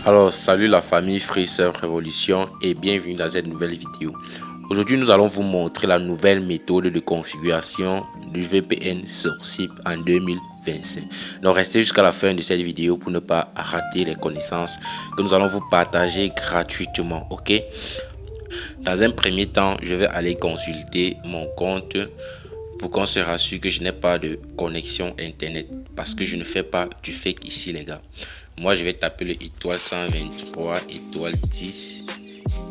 Alors, salut la famille FreeServe Révolution et bienvenue dans cette nouvelle vidéo. Aujourd'hui, nous allons vous montrer la nouvelle méthode de configuration du VPN Sourcip en 2025. Donc, restez jusqu'à la fin de cette vidéo pour ne pas rater les connaissances que nous allons vous partager gratuitement, ok? Dans un premier temps, je vais aller consulter mon compte pour qu'on se rassure que je n'ai pas de connexion internet parce que je ne fais pas du fake ici les gars. Moi je vais taper le étoile 123 étoile 10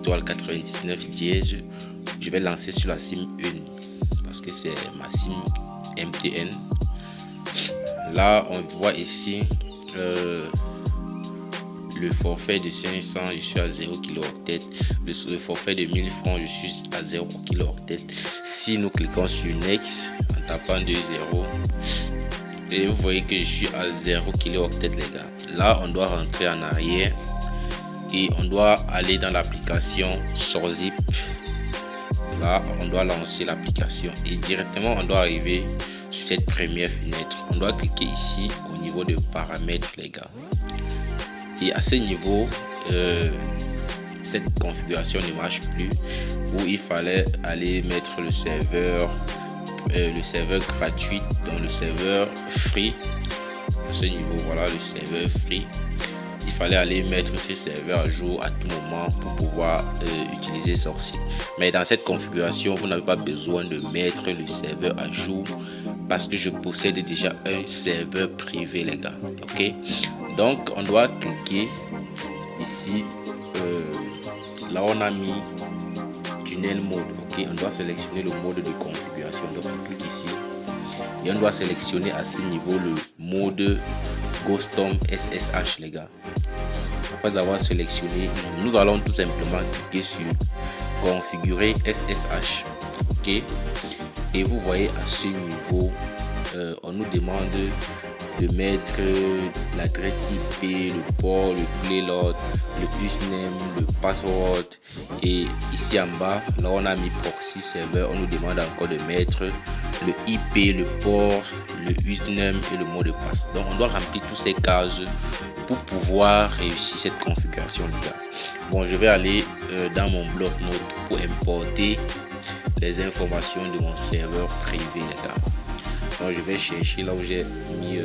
étoile 99 dièse. Je vais lancer sur la SIM 1 parce que c'est ma SIM MTN. Là on voit ici le forfait de 500, je suis à 0 kHz. Le forfait de 1000 francs, je suis à 0 kHz. Si nous cliquons sur Next en tapant 2 0 et vous voyez que je suis à 0 kHz les gars. Là on doit rentrer en arrière et on doit aller dans l'application Sourcip. Là on doit lancer l'application et directement on doit arriver sur cette première fenêtre. On doit cliquer ici au niveau de paramètres les gars. Et à ce niveau cette configuration ne marche plus, où il fallait aller mettre le serveur gratuit dans le serveur free. À ce niveau, voilà le serveur free. Il fallait aller mettre ce serveur à jour à tout moment pour pouvoir utiliser Sourcip. Mais dans cette configuration, vous n'avez pas besoin de mettre le serveur à jour parce que je possède déjà un serveur privé les gars. Ok, donc on doit cliquer ici. Là on a mis tunnel mode. Ok, on doit sélectionner le mode de configuration. Donc on clique ici et on doit sélectionner à ce niveau le mode Ghostom SSH les gars. Après avoir sélectionné, nous allons tout simplement cliquer sur configurer SSH. Ok, et vous voyez à ce niveau on nous demande de mettre l'adresse IP, le port, le payload, le username, le password. Et ici en bas, là on a mis proxy serveur, on nous demande encore de mettre le IP, le port, le username et le mot de passe. Donc on doit remplir toutes ces cases pour pouvoir réussir cette configuration les gars. Bon, je vais aller dans mon bloc-notes pour importer les informations de mon serveur privé les gars. Donc je vais chercher là où j'ai mis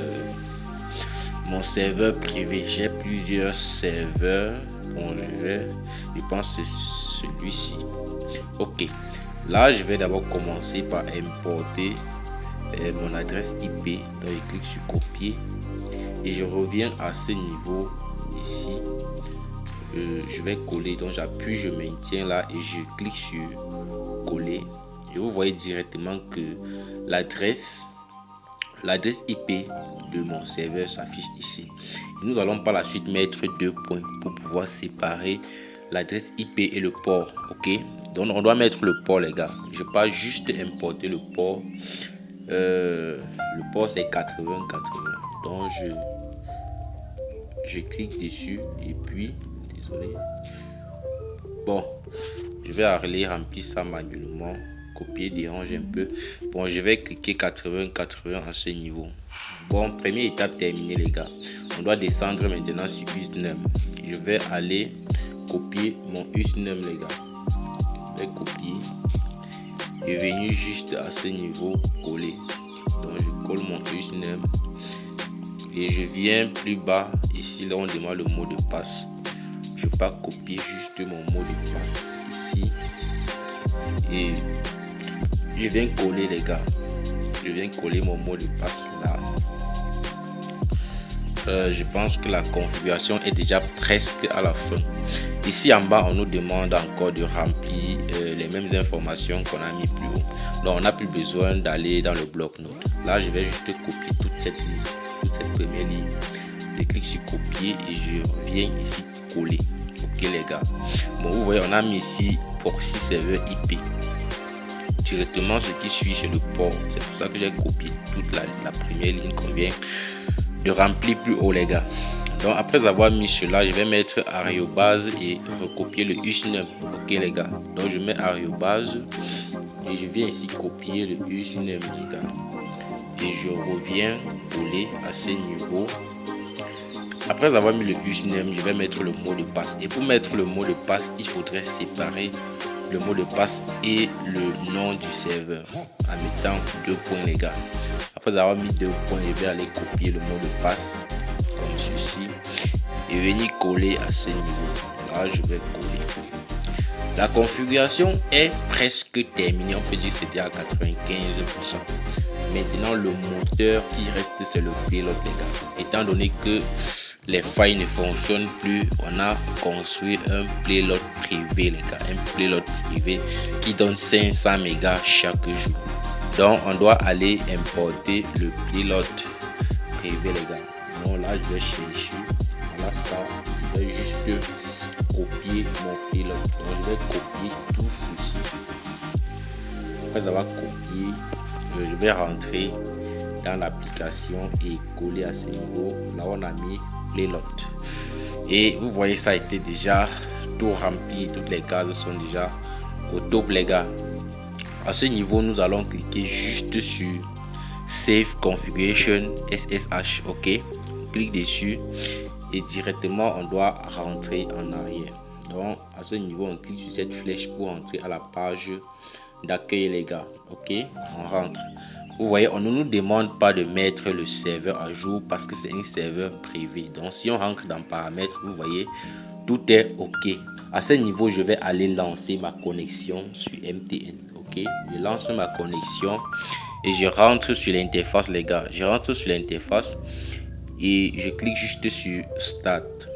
mon serveur privé. J'ai plusieurs serveurs. Bon, je pense que c'est celui-ci. Ok, là je vais d'abord commencer par importer mon adresse IP. Donc je clique sur copier et je reviens à ce niveau ici. Je vais coller, donc j'appuie, je maintiens là et je clique sur coller et vous voyez directement que l'adresse IP de mon serveur s'affiche ici. Et nous allons par la suite mettre deux points pour pouvoir séparer l'adresse IP et le port. Ok, donc on doit mettre le port les gars. Je vais pas juste importer le port. Le port c'est 80. Donc je clique dessus et puis désolé. Bon, je vais aller remplir ça manuellement. Copier dérange un peu. Bon, je vais cliquer 80 à ce niveau. Bon, première étape terminée les gars. On doit descendre maintenant sur username. Je vais aller copier mon username les gars. Je vais copier et venir juste à ce niveau coller. Donc je colle mon username et je viens plus bas ici. Là on demande le mot de passe. Je vais pas copier juste mon mot de passe ici et je viens coller les gars. Je viens coller mon mot de passe là. Je pense que la configuration est déjà presque à la fin. Ici en bas on nous demande encore de remplir les mêmes informations qu'on a mis plus haut. Donc on n'a plus besoin d'aller dans le bloc-notes. Là je vais juste copier toute cette ligne, toute cette première ligne. Je clique sur copier et je viens ici coller. Ok les gars. Bon, vous voyez on a mis ici proxy serveur IP. Directement ce qui suit c'est le port. C'est pour ça que j'ai copié toute la première ligne qu'on vient de remplir plus haut les gars. Donc après avoir mis cela, je vais mettre arrobase et recopier le username. Ok les gars, donc je mets arrobase et je viens ici copier le username les gars et je reviens coller à ce niveau Après avoir mis le username, je vais mettre le mot de passe. Et pour mettre le mot de passe, il faudrait séparer le mot de passe et le nom du serveur en mettant 2 points, les gars. Après avoir mis 2 points, je vais aller copier le mot de passe comme ceci et venir coller à ce niveau. Là, je vais coller. La configuration est presque terminée. On peut dire que c'était à 95%. Maintenant, le moteur qui reste, c'est le payload, les gars. Étant donné que les failles ne fonctionnent plus, on a construit un payload privé, les gars. Un payload privé qui donne 500 mégas chaque jour. Donc, on doit aller importer le payload privé, les gars. Donc là, je vais chercher. Voilà ça. Je vais juste copier mon payload. Donc, je vais copier tout ceci. Après avoir copié, je vais rentrer dans l'application et coller à ce niveau. Là, on a mis payload. Et vous voyez, ça a été déjà tout rempli. Toutes les cases sont déjà au top, les gars. À ce niveau, nous allons cliquer juste sur Save Configuration SSH. OK. On clique dessus et directement, on doit rentrer en arrière. Donc, à ce niveau, on clique sur cette flèche pour entrer à la page d'accueil, les gars. OK. On rentre. Vous voyez, on ne nous demande pas de mettre le serveur à jour parce que c'est un serveur privé. Donc, si on rentre dans paramètres, vous voyez, tout est OK. À ce niveau, je vais aller lancer ma connexion sur MTN. OK. Je lance ma connexion et je rentre sur l'interface, les gars. Je rentre sur l'interface et je clique juste sur Start.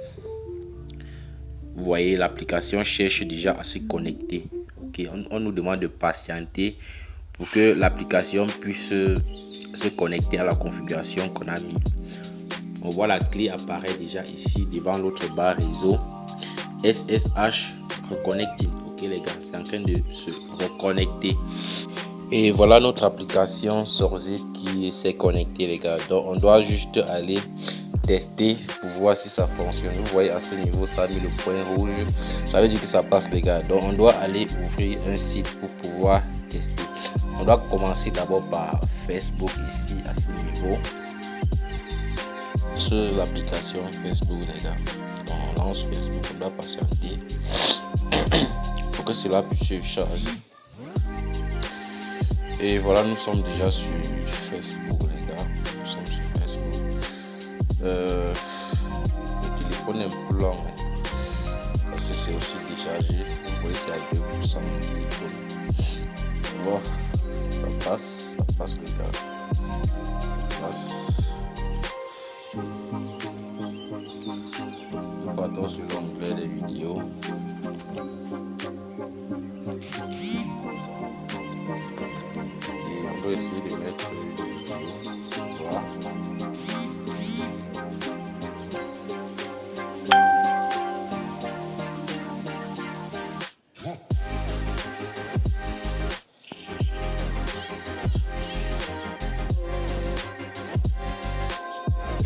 Vous voyez, l'application cherche déjà à se connecter. OK. On nous demande de patienter pour que l'application puisse se connecter à la configuration qu'on a mis. On voit la clé apparaît déjà ici devant l'autre barre réseau. SSH Reconnecting. OK, les gars, c'est en train de se reconnecter. Et voilà notre application Sorzip qui s'est connectée, les gars. Donc on doit juste aller tester pour voir si ça fonctionne. Vous voyez, à ce niveau, ça a mis le point rouge. Ça veut dire que ça passe, les gars. Donc on doit aller ouvrir un site pour pouvoir tester. On doit commencer d'abord par Facebook ici à ce niveau. Sur l'application Facebook, les gars. Donc, on lance Facebook, on doit patienter pour que cela puisse se charger. Et voilà, nous sommes déjà sur Facebook, les gars. Nous sommes sur Facebook. Le téléphone est un peu lent, parce que c'est aussi déchargé. Vous voyez, c'est à 2% du téléphone. Bon, ça passe, les gars. Ça passe. Nous partons sur l'onglet des vidéos. Et on peut essayer de mettre une vidéo. Voilà.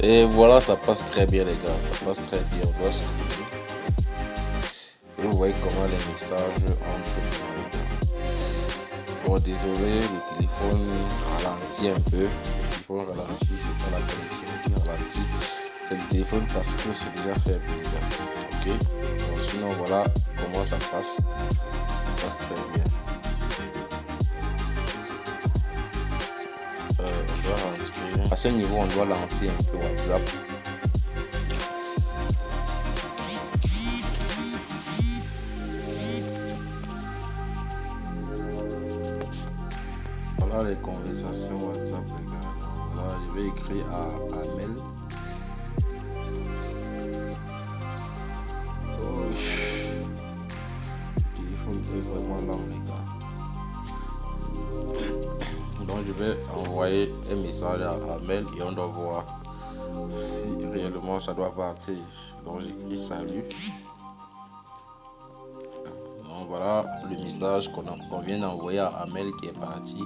Et voilà, ça passe très bien, les gars. Ça passe très bien. On doit scroller. Et vous voyez comment les messages entrent. Bon, désolé, le téléphone ralentit un peu. Le téléphone ralentit, c'est pas la connexion qui ralentit. C'est le téléphone parce que c'est déjà fait. Ok. Bon, sinon, voilà comment ça passe. Ça passe très bien. On doit rentrer. À ce niveau, on doit lancer un peu WhatsApp. Voilà les conversations WhatsApp, les gars. Là, je vais écrire à Amel. Oh, le téléphone est vraiment lent, les gars. Donc je vais envoyer un message à Amel et on doit voir si réellement ça doit partir. Donc j'écris salut. Donc voilà le message qu'on vient d'envoyer à Amel qui est parti.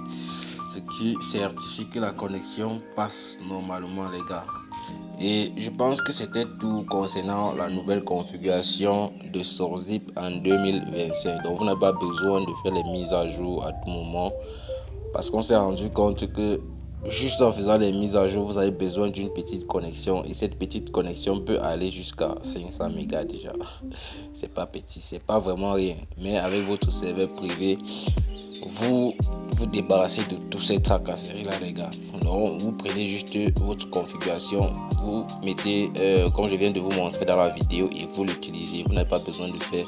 Ce qui certifie que la connexion passe normalement, les gars. Et je pense que c'était tout concernant la nouvelle configuration de Sorzip en 2025. Donc vous n'avez pas besoin de faire les mises à jour à tout moment. Parce qu'on s'est rendu compte que juste en faisant les mises à jour, vous avez besoin d'une petite connexion et cette petite connexion peut aller jusqu'à 500 mégas déjà. C'est pas petit, c'est pas vraiment rien. Mais avec votre serveur privé, vous vous débarrassez de tous ces tracasseries là, les gars. Donc, vous prenez juste votre configuration, vous mettez comme je viens de vous montrer dans la vidéo et vous l'utilisez. Vous n'avez pas besoin de faire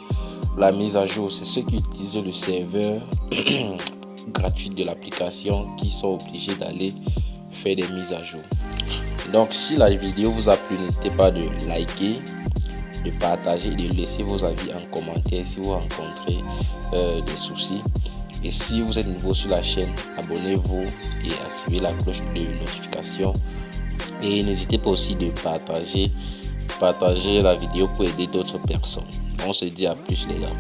la mise à jour. C'est ceux qui utilisent le serveur gratuit de l'application qui sont obligés d'aller faire des mises à jour. Donc si la vidéo vous a plu, n'hésitez pas de liker, de partager et de laisser vos avis en commentaire si vous rencontrez des soucis. Et si vous êtes nouveau sur la chaîne, abonnez-vous et activez la cloche de notification. Et n'hésitez pas aussi de partager la vidéo pour aider d'autres personnes. On se dit à plus les gars.